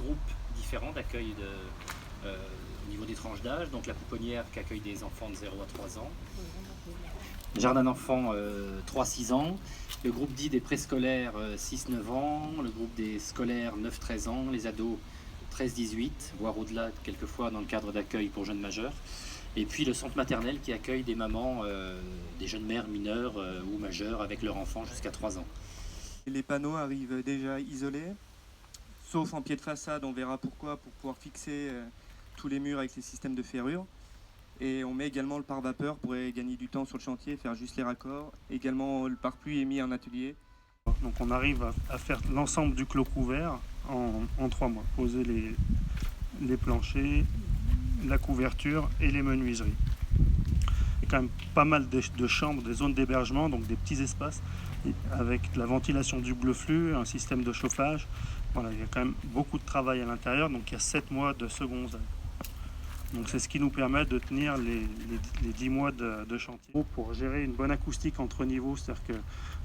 groupes différents d'accueil au niveau des tranches d'âge. Donc la pouponnière qui accueille des enfants de 0 à 3 ans. Jardin d'enfants 3-6 ans. Le groupe dit des préscolaires 6-9 ans. Le groupe des scolaires 9-13 ans. Les ados 13-18, voire au-delà quelquefois dans le cadre d'accueil pour jeunes majeurs. Et puis le centre maternel qui accueille des mamans, des jeunes mères mineures ou majeures avec leur enfant jusqu'à 3 ans. Les panneaux arrivent déjà isolés, sauf en pied de façade, on verra pourquoi, pour pouvoir fixer tous les murs avec les systèmes de ferrure. Et on met également le pare-vapeur pour gagner du temps sur le chantier, faire juste les raccords. Également, le pare-pluie est mis en atelier. Donc on arrive à faire l'ensemble du clos couvert en 3 mois. Poser les planchers, la couverture et les menuiseries. Il y a quand même pas mal de chambres, des zones d'hébergement, donc des petits espaces avec la ventilation du bleu flux, un système de chauffage. Voilà, il y a quand même beaucoup de travail à l'intérieur, donc il y a 7 mois de second œuvre. Donc c'est ce qui nous permet de tenir les 10 mois de chantier. Pour gérer une bonne acoustique entre niveaux, c'est-à-dire que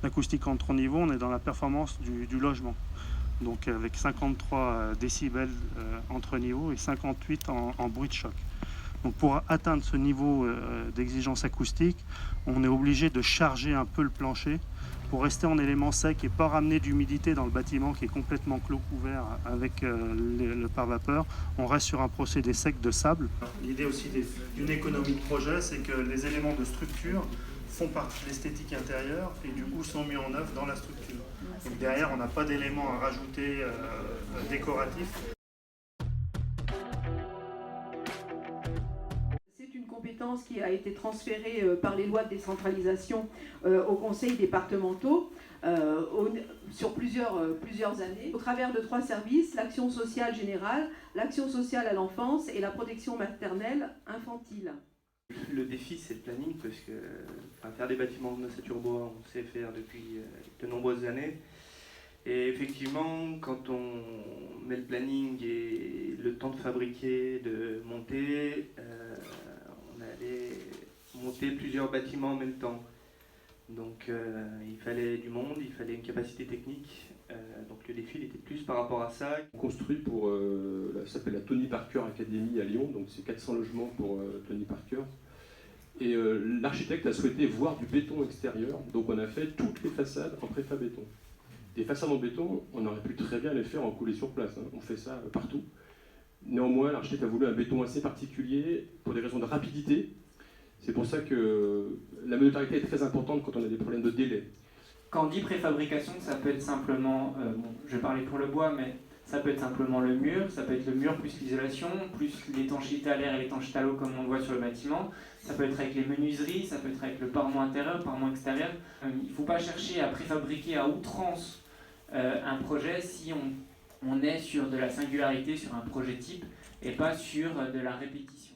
l'acoustique entre niveaux, on est dans la performance du logement. Donc avec 53 décibels entre niveaux et 58 en bruit de choc. Donc pour atteindre ce niveau d'exigence acoustique, on est obligé de charger un peu le plancher pour rester en élément sec et pas ramener d'humidité dans le bâtiment qui est complètement clos couvert avec le pare-vapeur. On reste sur un procédé sec de sable. L'idée aussi d'une économie de projet, c'est que les éléments de structure font partie de l'esthétique intérieure et du coup sont mis en œuvre dans la structure. Donc derrière, on n'a pas d'éléments à rajouter décoratifs. Compétence qui a été transférée par les lois de décentralisation aux conseils départementaux sur plusieurs années, au travers de 3 services, l'action sociale générale, l'action sociale à l'enfance et la protection maternelle infantile. Le défi, c'est le planning, parce que faire des bâtiments de ossature bois, on sait faire depuis de nombreuses années. Et effectivement, quand on met le planning et le temps de fabriquer, de monter, on allait monter plusieurs bâtiments en même temps. Donc il fallait du monde, il fallait une capacité technique. Donc le défi il était plus par rapport à ça. On construit pour, ça s'appelle la Tony Parker Academy à Lyon, donc c'est 400 logements pour Tony Parker. Et l'architecte a souhaité voir du béton extérieur, donc on a fait toutes les façades en préfat béton. Des façades en béton, on aurait pu très bien les faire en coulé sur place, hein. On fait ça partout. Néanmoins, l'architecte a voulu un béton assez particulier pour des raisons de rapidité. C'est pour ça que la modularité est très importante quand on a des problèmes de délai. Quand on dit préfabrication, ça peut être simplement, je vais parler pour le bois, mais ça peut être simplement le mur, ça peut être le mur plus l'isolation, plus l'étanchéité à l'air et l'étanchéité à l'eau comme on le voit sur le bâtiment. Ça peut être avec les menuiseries, ça peut être avec le parement intérieur, parement extérieur. Il ne faut pas chercher à préfabriquer à outrance un projet si on est sur de la singularité, sur un projet type et pas sur de la répétition.